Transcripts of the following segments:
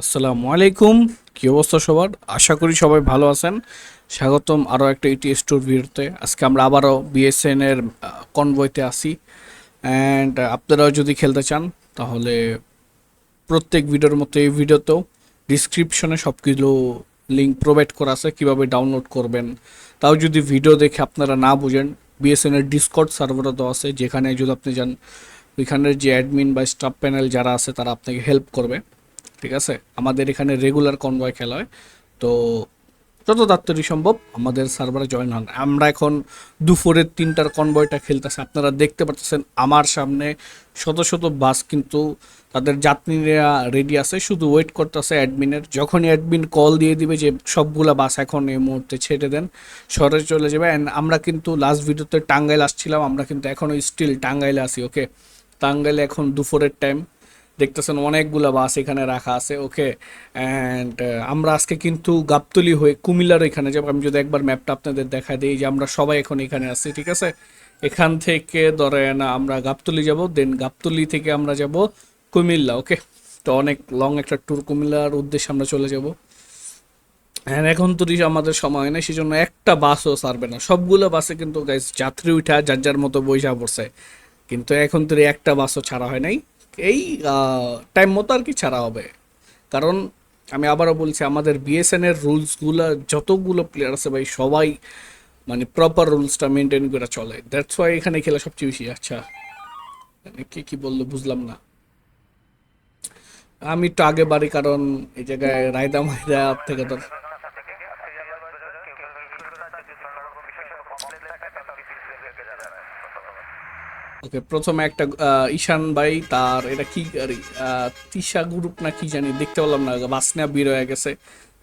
আসসালামু আলাইকুম। কি অবস্থা সবার? আশা করি সবাই ভালো আছেন। স্বাগতম আরও একটা ইটিএস ট্যুর ভিডিওতে। আজকে আমরা আবারও বিএসএন এর কনভয়তে আসি। অ্যান্ড আপনারাও যদি খেলতে চান তাহলে প্রত্যেক ভিডিওর মতো এই ভিডিওতেও ডিসক্রিপশনে সব কিছু লিঙ্ক প্রোভাইড করা আছে কীভাবে ডাউনলোড করবেন। তাও যদি ভিডিও দেখে আপনারা না বুঝেন, বিএসএন এর ডিসকর্ড সার্ভারও তো আছে, যেখানে যদি আপনি যান ওইখানের যে অ্যাডমিন বা স্টাফ প্যানেল যারা আছে তারা আপনাকে হেল্প করবে। ঠিক আছে, আমাদের এখানে রেগুলার কনভয় খেলা হয়। তো যত তাড়াতাড়ি সম্ভব আমাদের সার্ভারে জয়েন হন। আমরা এখন দুপুরের 3টার কনভয়টা খেলতেছি। আপনারা দেখতে পাচ্ছেন আমার সামনে শত শত বাস কিন্তু তাদের যাত্রীরা রেডি আছে, শুধু ওয়েট করতেছে অ্যাডমিনের। যখনই অ্যাডমিন কল দিয়ে দিবে যে সবগুলা বাস এখন এই মুহূর্তে ছেড়ে দেন, শহরে চলে যাবে। অ্যান্ড আমরা কিন্তু লাস্ট ভিডিওতে টাঙ্গাইল আসছিলাম, আমরা কিন্তু এখনও স্টিল টাঙ্গাইলে আছি। ওকে, টাঙ্গাইলে এখন দুপুরের টাইম, দেখতেছেন অনেকগুলা বাস এখানে রাখা আছে। ওকে, অ্যান্ড আমরা আজকে কিন্তু গাবতলী হয়ে কুমিল্লার এখানে যাবো। আমি যদি একবার ম্যাপটা আপনাদের দেখা দিই, যে আমরা সবাই এখন এখানে আছি। ঠিক আছে, এখান থেকে ধরেন আমরা গাবতলী যাব, দেন গাবতলী থেকে আমরা যাব কুমিল্লা। ওকে, তো অনেক লং একটা ট্যুর, কুমিল্লার উদ্দেশ্যে আমরা চলে যাব। হ্যাঁ, এখন তো আমাদের সময় নেই, সেজন্য একটা বাসও ছাড়বে না। সবগুলো বাসে কিন্তু গাইস যাত্রী উঠা যার যার মতো বইসা পড়ছে, কিন্তু এখন তো একটা বাসও ছাড়া হয় নাই। এই টাইম মতো আর কি ছাড়া হবে। কারণ আমি আবারও বলছি, আমাদের বিএসএন এর রুলসগুলো, যতগুলো প্লেয়ার আছে ভাই সবাই মানে প্রপার রুলসটা মেনটেন করে চলে। দ্যাটস ওয়াই এখানে খেলা সবচেয়ে বেশি। আচ্ছা, মানে কে কি বললো বুঝলাম না। আমি একটু আগে বাড়ি, কারণ এই জায়গায় রায়দা মাইদা থেকে তো। ওকে, প্রথমে একটা ঈশান ভাই, তার এটা কি গাড়ি, তিশা গ্রুপ না কি জানি, দেখতে পেলাম না, বাস নিয়ে বের হয়ে গেছে।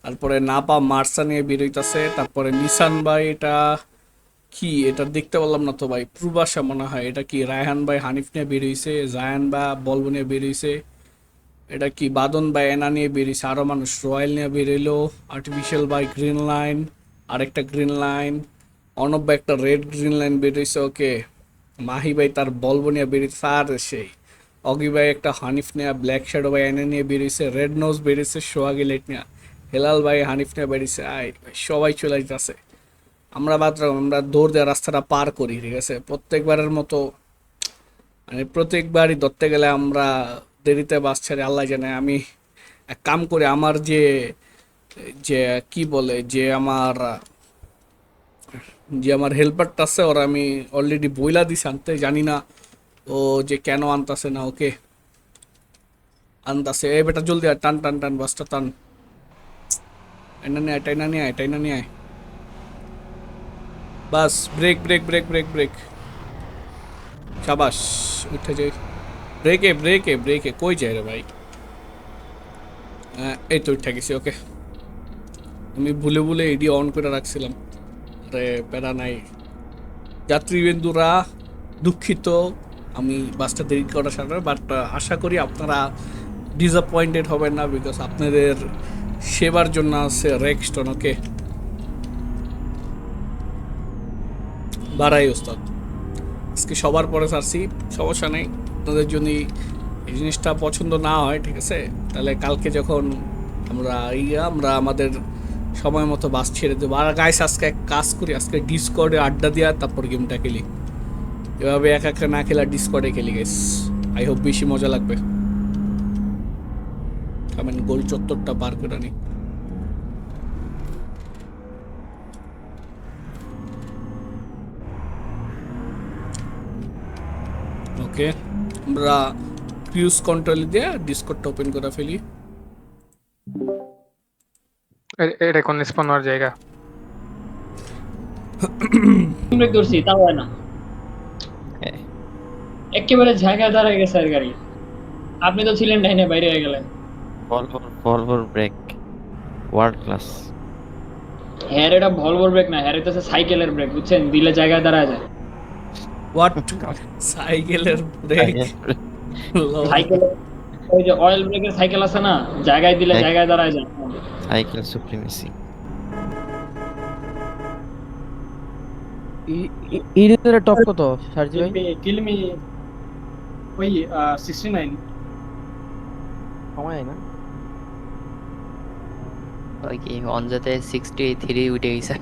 তারপরে নাপা মার্সা নিয়ে বের হইতাছে। তারপরে নিশান ভাই, এটা কি, এটা দেখতে পারলাম না তো ভাই, প্রবাসা মনে হয়। এটা কি রায়হান ভাই হানিফ নিয়ে বের হইছে, জায়ান বা বলবো নিয়ে বের হইছে। এটা কি বাদন ভাই এনা নিয়ে বের হইছে, আরো মানুষ রয়্যাল নিয়ে বের হইলো। আর্টিফিশিয়াল ভাই গ্রিন লাইন, আরেকটা গ্রিন লাইন। অনব ভাই একটা রেড গ্রিন লাইন বের হইছে। ওকে, মাহি ভাই তার বলবো নিয়ে বের হইছে। আর সেই অগি ভাই একটা হানিফ নিয়ে, ব্ল্যাক শ্যাডো ভাই এনে নিয়ে বের হইছে, রেড নোজ বের হইছে সোহাগি লাইট নিয়ে, হেলাল ভাই হানিফ নিয়ে বের হইছে। আয় ভাই সবাই চলে যাচ্ছে। আমরা মাত্র আমরা দৌড় দেওয়া রাস্তাটা পার করি। ঠিক আছে, প্রত্যেকবারের মতো মানে প্রত্যেকবারই ধরতে গেলে আমরা দেরিতে বাস ছাড়ি, আল্লাহ জানে। আমি এক কাম করি, আমার যে যে কি বলে, যে আমার হেল্পারটা আছে, ওরা আমি অলরেডি বইলা দিছি আনতে, জানি না ও যে কেন আনতাছে না। ওকে, আনতাছে। এই বেটা জলদি আয়, টান টান টান বাসটা টান। টাইনা নিয়ে আয়, টাইনা নিয়ে আয়, টাইনা নিয়ে আয়। বাস, break break break break break. শাবাশ, উঠে যাই। ব্রেকে ব্রেকে ব্রেকে কই যায় রে ভাই? এই তো উঠে গেছি। ওকে, আমি ভুলে ভুলে এডি অন করে রাখছিলাম। আরে প্যারা নাই যাত্রীবৃন্দুরা, দুঃখিত আমি বাসটা দেরি করার সাথে, বাট আশা করি আপনারা ডিসঅ্যাপয়েন্টেড হবেন না, বিকজ আপনাদের সেবার জন্য আছে রেক্সটন। ওকে, বাড়াই ওস্তাদ, আজকে সবার পরে ছাড়ছি, সমস্যা নেই। আপনাদের যদি এই জিনিসটা পছন্দ না হয়, ঠিক আছে, তাহলে কালকে যখন আমরা আমাদের সময় মতো বাস ছেড়ে দেবো। আর গাইস, আজকে এক কাজ করি, আজকে ডিসকর্ডে আড্ডা দেওয়া, তারপর গেমটা খেলি। এভাবে একা একা না খেলা, ডিসকর্ডে খেলি গাইস। আই হোপ বেশি মজা লাগবে। আমি গোল চত্বরটা পার করে নিই। ওকে, আমরা ক্রুজ কন্ট্রোল দিয়ে ডিসকর্ডটা ওপেন করে ফেলি। এটা কোন স্পন হওয়ার জায়গা? ব্রেক ধরছি তাও হয় না, হ্যাঁ, একেবারে জায়গায় দাঁড়ায় গেছে আর গাড়ি। আপনি তো ছিলেন ডাইনে, বাইরে হয়ে গেলেন। ভলভোর ব্রেক ওয়ার্ল্ড ক্লাস। হ্যাঁ, এটা ভলভোর ব্রেক না, হ্যাঁ এটা সাইকেলের ব্রেক, বুঝছেন, দিলে জায়গায় দাঁড়ায় যায়। হোয়াট? সাইকেলের ব্রেক? সাইকেলের ওই যে অয়েল ব্রেকের সাইকেল আছে না, জায়গায় দিলে জায়গায় দাঁড়ায় যায়। Cycle supremacy. ইরিনের টপ কত সার্জি ভাই? কিলমি ওই 69। কমায় না? ওই কি অনজাতে 63 উঠে গেছে।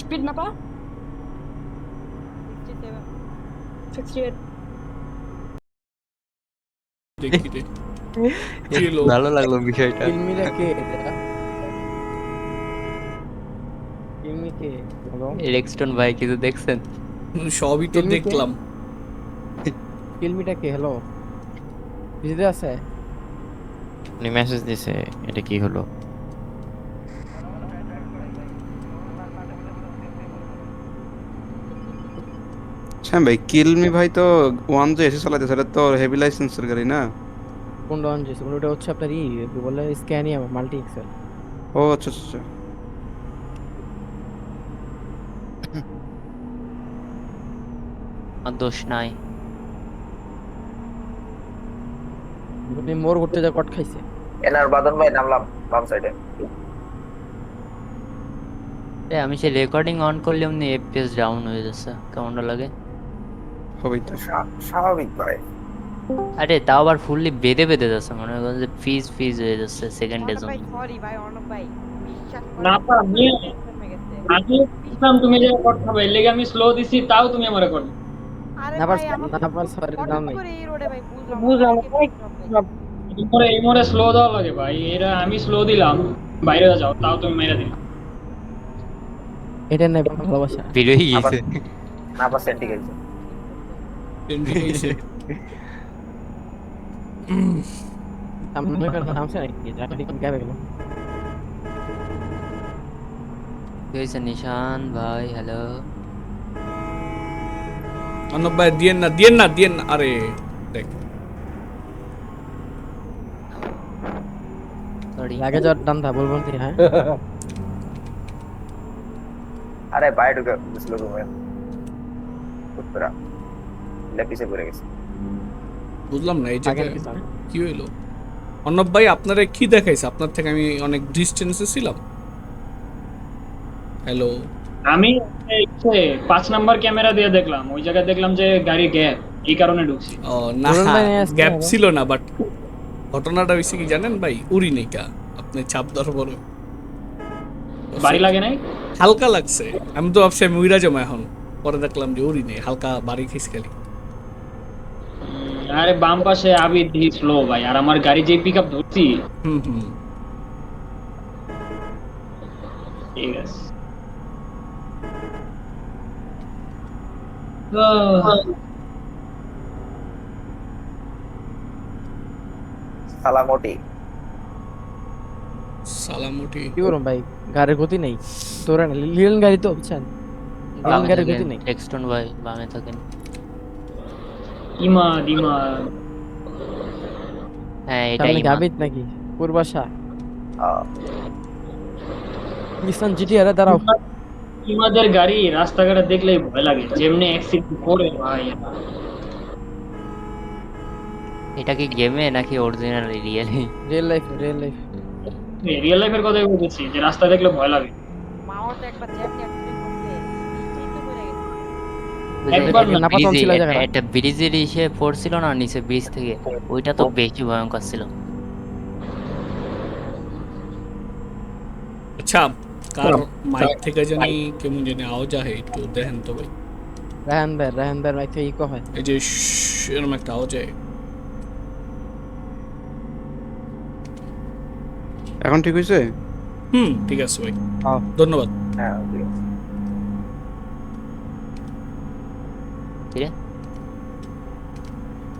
স্পিড না পা 68 দেখি রে কি হলো? ভালো লাগলো বিষয়টা। কিলমিরা কে এটা? কিলমি কে? হ্যালো রেক্সটন ভাই কিছু দেখছেন? সবই তো কিলমি কে? দেখলাম। কিলমিটা কে? হ্যালো ভিডিওতে আছে? উনি মেসেজ দিছে, এটা কি হলো? হ্যাঁ ভাই, কিলমি ভাই তো ওয়ান যে এসে চালাতে সেটা তো হেভি লাইসেন্সের গাড়ি না? কোন রন যেছে? ওটা হচ্ছে আপনার কি বলে স্ক্যানিয়া মাল্টি এক্সেল। ও আচ্ছা আচ্ছা আচ্ছা। আর দোষ নাই। উনি মোর করতে যা কট খাইছে। এনার বাদন ভাই নামলাম বাম সাইডে। আমি সে রেকর্ডিং অন করলে এমনি এফপিএস ডাউন হয়ে যাচ্ছে, কেমনটা লাগে? হবেই তো। স্বাভাবিক ভাই। আরে তাও আবার ফুললি বেঁধে বেঁধে যাচ্ছে, মনে হয় যে ফিজ ফিজ হয়ে যাচ্ছে সেকেন্ডের জন্য। সরি ভাই অর্ণব ভাই বিশ্বাস না পা আমি বুঝলাম তুমি যে করতে হবে এর লেগে আমি স্লো দিছি, তাও তুমি আমারে করো। আরে না ভাই পারছে আমার না পারছে সরি নাম নাই। করে এই রোডে ভাই বুঝলাম বুঝলাম এই মোড়ে স্লো দেওয়া লাগে ভাই, এরা আমি স্লো দিলাম বাইরে যাও, তাও তুমি মেরে দিলে। এটা নাই ভালোবাসা। বেরোই গেছে। না পাস সেন্টি গেছে। আমরা কার নামছে নাকি? জানি কোন গাবে গেল। কি হয়েছে নিশান ভাই? হ্যালো অর্ণব ভাই দিয়েন না দিয়েন না দিয়েন না, আরে দেখ সরি। আগে যাওয়ার দান্দা বলবেন কি? হ্যাঁ আরে বাইরে ঢুকে বুঝলো রুমে উত্তরা লেপিসে পড়ে গেছে। বুঝলাম না এই আগে জায়গায় কি জানেন? কি হইলো। অর্ণব ভাই আপনারা কি দেখাইছে? আপনার থেকে আমি অনেক ডিস্টেন্সে ছিলাম। হ্যালো আমি 5 নাম্বার ক্যামেরা দিয়ে দেখলাম, ওই জায়গায় দেখলাম যে গাড়ি গ্যাপ, এই কারণে ঢুকছি। ও না, বলুন ভাই, নিয়ে আসতে গ্যাপ হবে। ছিল না, বাট ঘটনাটা হয়েছে কি জানেন ভাই, উড়ি নেইকা আপনি চাপ দেওয়ার পরে বাড়ি লাগে নাই? হালকা লাগছে। আমি তো ভাবছি আমি উইরা জমা এখন, পরে দেখলাম যে উড়ি নেই, হালকা বাড়ি খেস খালি। আরে বাম পাশে আবিদ দি স্লো ভাই, আর আমার গাড়ি যে পিকআপ ধরছি। হুম হুম ঠিক আছে। সালামটি সালামুটি। কি করুন ভাই, গাড়ির গতি নেই তোরা না লিলেন গাড়ি তো বুঝছেন, লিলেন গাড়ির গতি নেই। রেক্সটন ভাই বামে থাকেন। ইমা দিমা হ্যাঁ তাহলে এটাই গাবিত নাকি পূর্বাশা আহ, নিসান জিটিআর দাঁড়াও। ইমাদের গাড়ি রাস্তাঘাটে দেখলেই ভয় লাগে, যেমনি অ্যাক্সিডেন্ট করে ভাই। এটা কি গেমে নাকি original really? Real life real life. Real লাইফের কথাই বলতেছি, যে রাস্তা দেখলে ভয় লাগে। মাও তো একবার জ্যামনি অ্যাক্সিডেন্ট করতে বৃষ্টিই তো পড়ে গেছে। একবার না, নাপাতন ছিল জায়গাটা। একটা ব্রিজের ইসে পড়ছিল না নিচে, ব্রিজ থেকে, ওইটা তো বেশি ভয়ঙ্কর ছিল। আচ্ছা কার মাইক থেকে জানি কেমন জানি আওয়াজ আহে, একটু দেখেন তো ভাই। রায়হান ভাই মাইক থেকে ইকো হয়। এই যে এরকম একটা আওয়াজ আহে। এখন ঠিক হয়েছে? হুম ঠিক আছে ভাই, হ্যাঁ। ধন্যবাদ। হ্যাঁ ঠিক আছে। কি রে?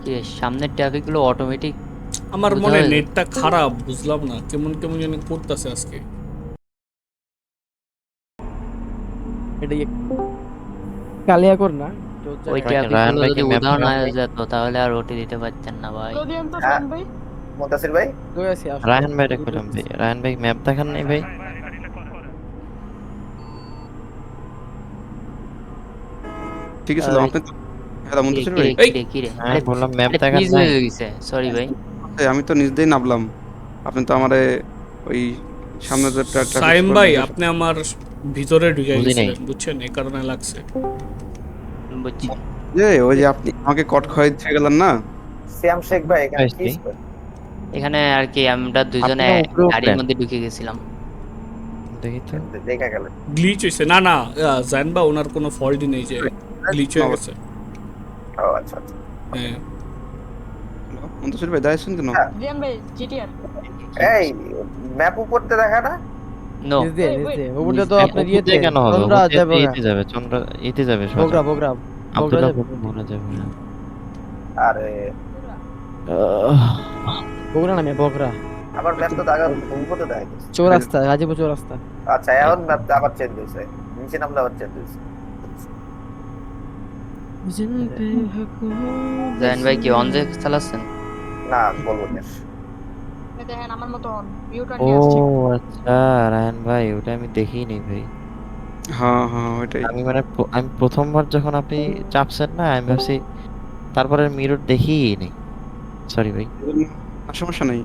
কি রে, সামনের ট্রাফিক গুলো অটোমেটিক। আমার বুঝা মনে যায়। নেটটা খারাপ, বুঝলাম না কেমন কেমন জানি করতেছে আজকে। এটা কালিয়া কর না ওই ভাই, ট্রাফিক রায়ান গুলো ভাই যদি কি map উদাহরণ map হয়ে যেত তাহলে আর ওটি দিতে পারতেন না ভাই। যদি আমি তো হ্যাঁ। ফ্যান ভাই মুদাসির ভাই কই আছি আসো। রায়হান ভাইটা কইলাম ভাই, রায়হান ভাই ম্যাপ দেখান নাই ভাই? ঠিক আছে আপনি তো হ্যাঁ মুন্তাসির ভাই কিরে হ্যাঁ বললাম ম্যাপ দেখান ফিজ নাই। হয়ে গেছে, সরি ভাই। আমি তো নিজ দিয়েই নামলাম, আপনি তো আমারে ওই সামনে যে সাইম ভাই আপনি আমার ভিতরে ঢুকে বুঝি নাই। গেছিলেন বুঝছেন, এই কারণে লাগছে। বুঝছি। যে ওই যে আপনি আমাকে কট খাওয়াই দিয়ে গেলেন না, শ্যাম শেখ ভাই এখানে কি আসছি। এখানে আর কি আমরা দুজনে আপনি উপরে গাড়ির উঠলেন। মধ্যে ঢুকে গেছিলাম। দেখি তো। দেখা গেল গ্লিচ হইছে না না জান বা ওনার কোনো ফল্টই নেই যে গ্লিচ হয়ে গেছে। ও আচ্ছা আচ্ছা হ্যাঁ মুন্তাসির ভাই দাঁড়িয়েছেন কেন? জিয়ান ভাই জিটিআর এই ম্যাপ উপরতে দেখা না নো নিজ দিয়ে ওপরে তো আপনার উপর ইয়েতে দিয়ে কেন হবে? চন্দ্রা উপর দিয়ে যাবে ইতে যাবে, চন্দ্র ইতে যাবে সোজা। বগরা বগরা বগরা যাবে আব্দুল্লাহপুর মনে যাবে না। আরে বগরা নামে বগরা আবার ম্যাপ তো দেখা উপরতে দেখা যাচ্ছে। চৌরাস্তা গাজীপুর চৌরাস্তা আচ্ছা এখন ম্যাপ আবার চেঞ্জ হয়েছে, নিচে নামলে আবার চেঞ্জ হয়েছে। জান ভাই কি অনজে চালাচ্ছেন? না বলবো না দেখেন আমার মতো ইউটার্ন ও নিয়ে আসছি আচ্ছা রায়হান ভাই ওটা আমি দেখিনি ভাই। হ্যাঁ হ্যাঁ ওইটাই। আমি মানে আমি প্রথমবার যখন আপনি চাপছেন না আমি ভাবছি, তারপরে মিরর দেখিই নেই। সরি ভাই, আর সমস্যা নেই,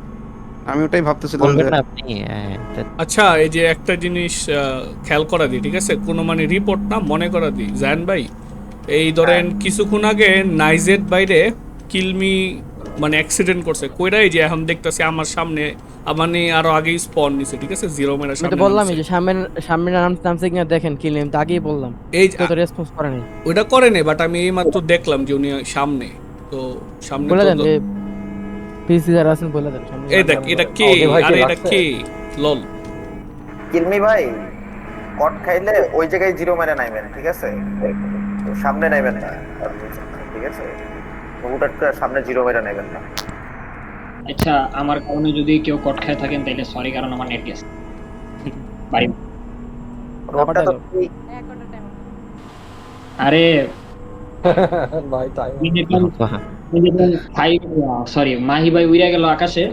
আমি ওটাই ভাবতেছিলাম বলবেন যে না আপনি? হ্যাঁ আচ্ছা এই যে একটা জিনিস খেয়াল করা দিই, ঠিক আছে? কোনো মানে রিপোর্ট না মনে করা দিই জান ভাই, এই ধরেন কিছুক্ষণ আগে নাইজের বাইরে কিলমি মানে অ্যাক্সিডেন্ট করছে কইরাই যে এখন দেখতেছি আমার সামনে মানে আরো আগেই স্পন নিছে, ঠিক আছে? জিরো মেরা আমি তো সামনে বললাম নামছে। যে সামনে নামছে কিনা দেখেন কি নেম তো আগেই বললাম এই কেউ তো রেসপন্স করে নাই ওইটা করে নাই, বাট আমি এইমাত্র দেখলাম যে উনি সামনে, তো সামনে বলে দেন তো যে পিসি যারা আছেন বলে দেন সামনে এই দেখ এটা কে, আরে এটা কে লল। কিলমি ভাই কট খাইলে ওই জায়গায় জিরো মেরে নাইবেন, ঠিক আছে? তো সামনে নাইবেন না, ঠিক আছে? হুটাট করে সামনে জিরো মেরে নাইবেন না। আচ্ছা আমার কারণে যদি কেউ কট খায় থাকেন তাহলে সরি, কারণ আমার নেট গেছে বাড়ি। রোডটা তো এক ঘন্টা টাইম আরে সরি মাহি ভাই উইরা গেল আকাশে।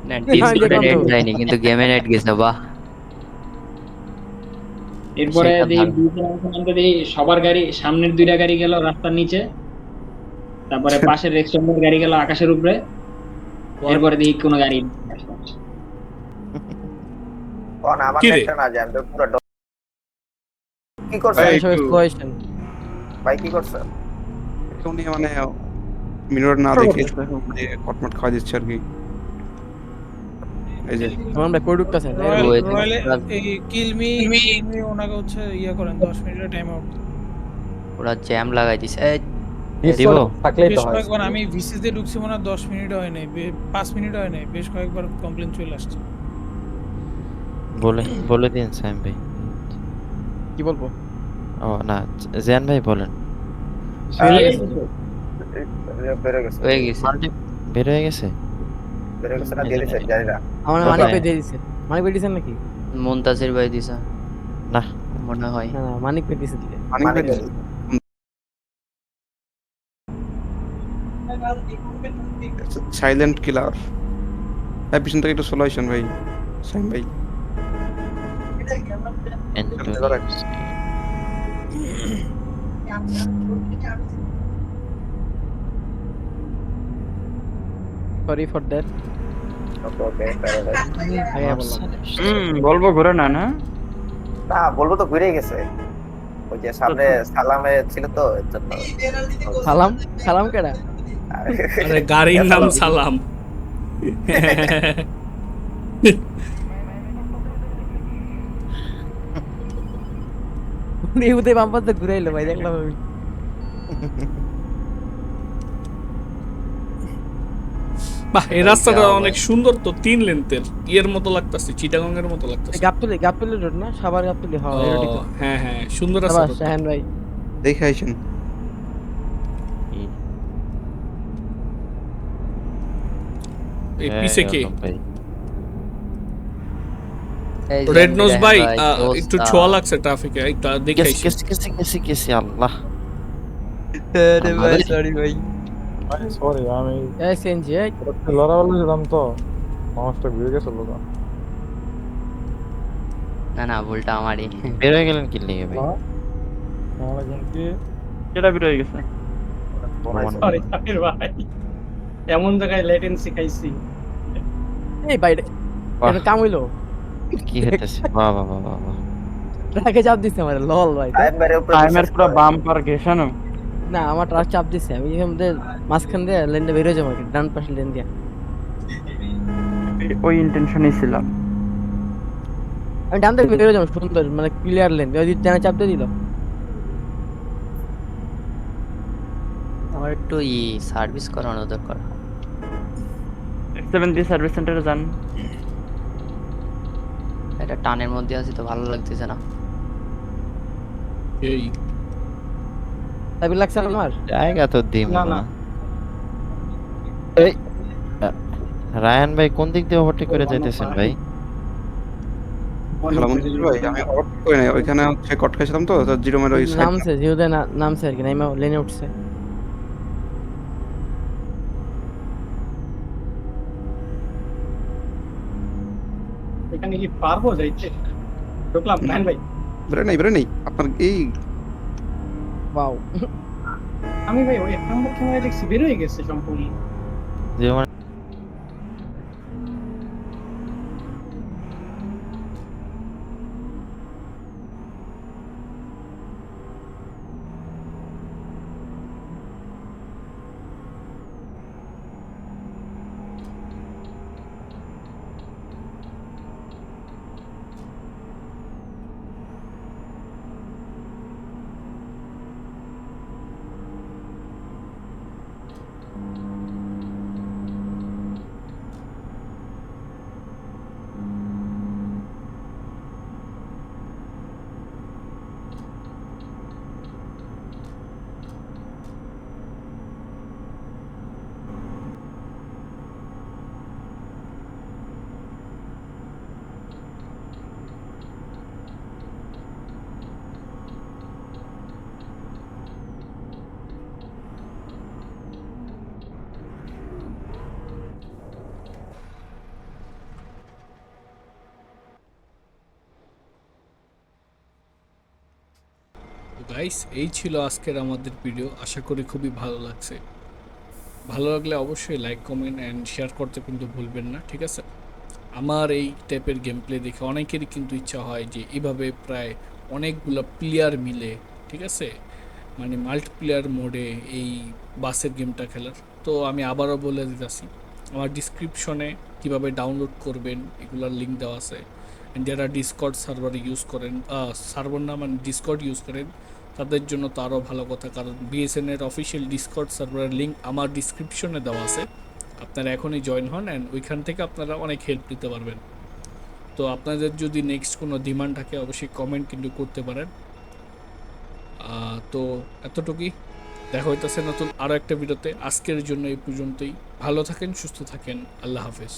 না ডিসপ্লে নেট যায়নি কিন্তু গেমে নেট গেছে বাহ। এরপরে সেটা দেখি ভালো। দেখি সবার গাড়ি, সামনের দুইটা গাড়ি গেল রাস্তার নিচে, তারপরে পাশের রেস্টুরেন্টের গাড়ি গেল আকাশের উপরে, এরপরে দেখি কোনো গাড়ি নেই। কোন আমার কি রে? নেটটা না যায়, আমি তো পুরো কি করছ ভাই, এইসব exploitation। ভাই কি করছ? উনি মানে মিরর না দেখে যে কটমট খাওয়া দিচ্ছে আর কি। এই যে আমরা কই ঢুকতেছেন ওরা জ্যাম লাগাই দিছে। এই, দিব আমি ভিসিস দিয়ে ঢুকছি মনে হয় 10 মিনিট হয় নাই, 5 মিনিট হয় নাই, বেশ কয়েকবার কমপ্লেইন চলে আসছে। বলে দিন সাইম ভাই। কি বলবো ও না জিয়ান ভাই বলেন। বেরো গেছে হয়ে গেছে। বের হয়ে গেছে। বেরো গেছে না দিয়ে দিছে জানি না। আমার কোথায়? মানিক ভাই দিয়ে দিছে মানিক ভাই দিছেন নাকি মুনতাসির ভাই দিছে না মনে হয়। না না মানিক ভাই দিছে দিলে মানে সাইলেন্ট কিলার। এই পিছন থেকে একটু সলিউশন ভাই, সাইম ভাই। Sorry for that okay okay paralyse. আগে বললাম বলবো ঘুরে না না না বলবো তো ঘুরে গেছে, ওই যে সামনে সালামে ছিল তো এর জন্য। সালাম সালাম কেডা আরে গাড়ির নাম সালাম। উনি উদে বাম্পাতে ঘুরাইলো ভাই দেখলাম আমি বাহ এই রাস্তাটা অনেক সুন্দর তো, 3 লেন্থের ইয়ের মতো লাগতাছে, চিটাগং এর মতো লাগতাছে। গাবতলি রোড না সাভার গাবতলি হ্যাঁ এই রোডই তো হ্যাঁ হ্যাঁ সুন্দর সাবাস রাস্তা। শাহান ভাই দেখে আইছেন এই পিছে কে? এই যে রেড নোজ ভাই দোস্ত, একটু ছোঁয়া লাগছে ট্রাফিকে, একটু দেখে আইসি। কেসি আল্লাহ। আরে ভাই, sorry ভাই সরি আমি এই সিএনজি এই লড়া বলেছিলাম তো মানুষটা ঘুরে গেছিল লোকা না না ভুলটা আমারই। বের হয়ে গেলেন কি লিগে ভাই? আমার কিন্তু কেটা বের হয়ে গেছে? সরি সাকির ভাই, এমন জায়গায় লেটেন্সি খাইছি। এই বাইরে বাহ। এটা কাম হইলো কি হইতেছে? বাহ বাহ বাহ বাহ বাহ। ট্রাকে চাপ দিছে আমার লল ভাই। আইএম ভাইয়ের উপরে টাইমের বিশ্বাস পুরো করেন। বাম্পার ঘেসানো। না আমার ট্রাক চাপ দিছে, আমি এখান দিয়ে মাঝখান দিয়ে লেনটা বের হয়ে যাবো আর কি, ডান পাশে লেন দিয়ে। ওই ইন্টেনশনই ছিলাম। আমি ডান দিকে বের হয়ে যাবো, সুন্দর মানে ক্লিয়ার লেন। ওই ডানে চাপ দিয়ে দিল। আমার একটু সার্ভিস করানো দরকার। 7 দিয়ে সার্ভিস সেন্টারে যান। এটা টানের মধ্যে আছি তো ভালো লাগতেছে না। এই তাই লাগছে আমার। জায়গা তো দিম না, না। না। এই রায়ান ভাই কোন দিক দিয়ে ওভারটেক করে যাইতেছেন ভাই? হ্যালো মঞ্জুর ভাই, আমি ওভারটেক করি নাই, ওইখানে হচ্ছে কট খাইছিলাম তো জিরো মের ওই সাইড। নামছে জিওতে নামছে আর কি, নাইমা লেনে উঠছে। এখানে কি পারবো যাইতে? ঢুকলাম নাইন ভাই। বেরো নাই আপনার এই ওয়াও আমি ভাই ওই 1 নম্বর ক্যামেরা দেখছি বের হয়ে গেছে সম্পূর্ণ। যে মানে গাইস, এই ছিল আজকের আমাদের ভিডিও। আশা করি খুবই ভালো লাগছে। ভালো লাগলে অবশ্যই লাইক, কমেন্ট অ্যান্ড শেয়ার করতে কিন্তু ভুলবেন না, ঠিক আছে? আমার এই টাইপের গেম প্লে দেখে অনেকেরই কিন্তু ইচ্ছা হয় যে এভাবে প্রায় অনেকগুলো প্লেয়ার মিলে, ঠিক আছে, মানে মাল্টিপ্লেয়ার মোডে এই বাসের গেমটা খেলার। তো আমি আবারও বলে দিতেছি, আমার ডিসক্রিপশনে কিভাবে ডাউনলোড করবেন এগুলোর লিঙ্ক দেওয়া আছে। যারা ডিসকর্ড সার্ভার ইউজ করেন, সার্ভার না মানে ডিসকর্ড ইউজ করেন, তাদের জন্য তো আরও ভালো কথা, কারণ বিএসএনের অফিসিয়াল ডিসকর্ড সার্ভারের লিঙ্ক আমার ডিসক্রিপশনে দেওয়া আছে। আপনারা এখনই জয়েন হন অ্যান্ড ওইখান থেকে আপনারা অনেক হেল্প নিতে পারবেন। তো আপনাদের যদি নেক্সট কোনো ডিমান্ড থাকে অবশ্যই কমেন্ট কিন্তু করতে পারেন। তো এতটুকুই, দেখা হইতেছে নতুন আরও একটা ভিডিওতে। আজকের জন্য এই পর্যন্তই। ভালো থাকেন, সুস্থ থাকেন, আল্লাহ হাফেজ।